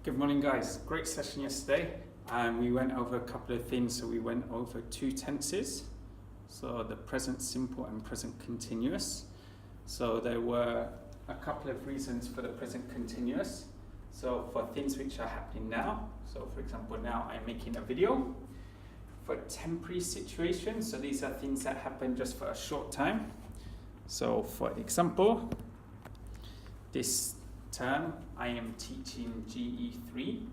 Good morning, guys. Great session yesterday. We went over a couple of things. So we went over two tenses. So the present simple and present continuous. So there were a couple of reasons for the present continuous. So for things which are happening now. So for example, now I'm making a video. For temporary situations, so these are things that happen just for a short time. So for example, this term I am teaching GE3.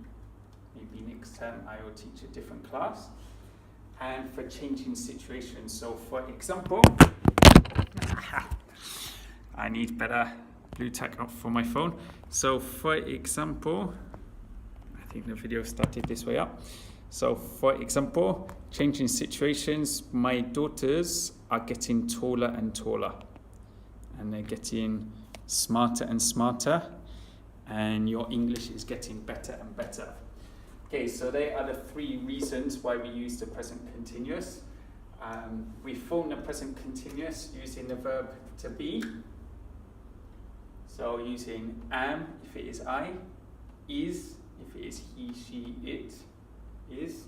Maybe next term I will teach a different class. And for changing situations, so for example, I need better blue tack up for my phone. So for example, I think the video started this way up. So for example, changing situations, my daughters are getting taller and taller. And they're getting smarter and smarter. And your English is getting better and better. Okay, so they are the three reasons why we use the present continuous. We form the present continuous using the verb to be. So using am if it is I, is if it is he, she, it is,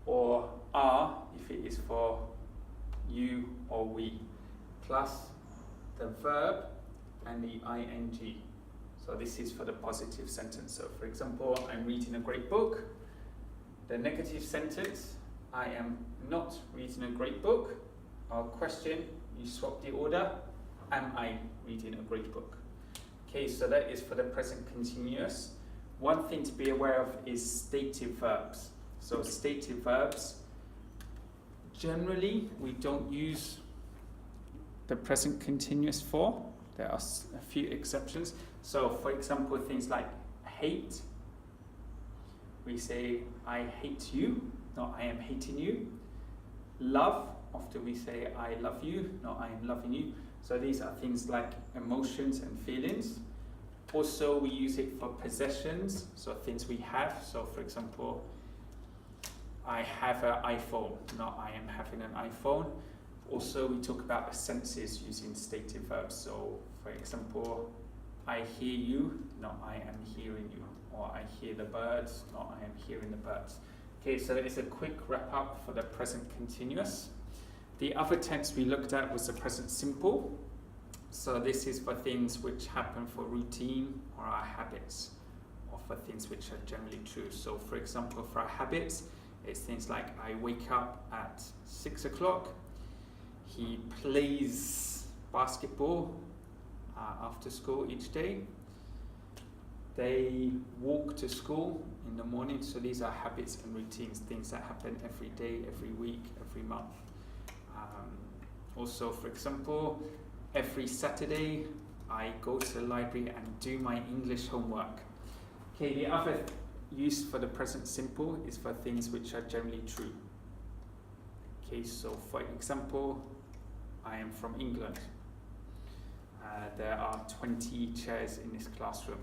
or are if it is for you or we, plus the verb and the ing. So this is for the positive sentence. So for example, I'm reading a great book. The negative sentence, I am not reading a great book. Our question, you swap the order, am I reading a great book? Okay, so that is for the present continuous. One thing to be aware of is stative verbs. So stative verbs, generally we don't use the present continuous for. There are a few exceptions. So for example, things like hate, we say I hate you, not I am hating you. Love, often we say I love you, not I am loving you. So these are things like emotions and feelings. Also we use it for possessions, so things we have. So for example, I have an iPhone, not I am having an iPhone. Also, we talk about the senses using stative verbs. So, for example, I hear you, not I am hearing you. Or I hear the birds, not I am hearing the birds. Okay, so that is a quick wrap up for the present continuous. The other tense we looked at was the present simple. So this is for things which happen for routine or our habits, or for things which are generally true. So, for example, for our habits, it's things like I wake up at 6 o'clock. He plays basketball after school each day. They walk to school in the morning. So these are habits and routines, things that happen every day, every week, every month. Also, for example, every Saturday I go to the library and do my English homework. Okay, the other use for the present simple is for things which are generally true. Okay, so for example, I am from England. There are 20 chairs in this classroom.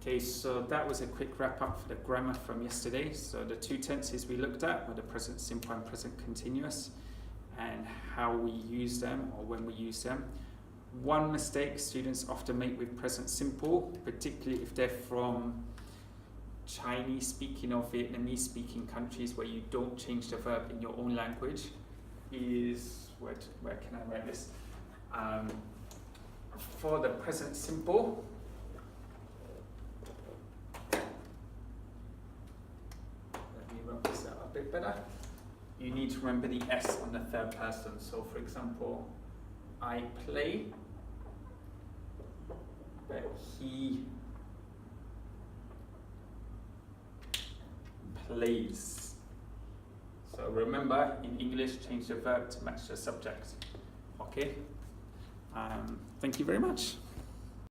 Okay, so that was a quick wrap up for the grammar from yesterday. So the two tenses we looked at were the present simple and present continuous, and how we use them or when we use them. One mistake students often make with present simple, particularly if they're from Chinese speaking or Vietnamese speaking countries where you don't change the verb in your own language, is, where can I write this? For the present simple, let me rub this out a bit better. You need to remember the S on the third person. So for example, I play, but he plays. So remember, in English, change the verb to match the subject. Okay? Thank you very much.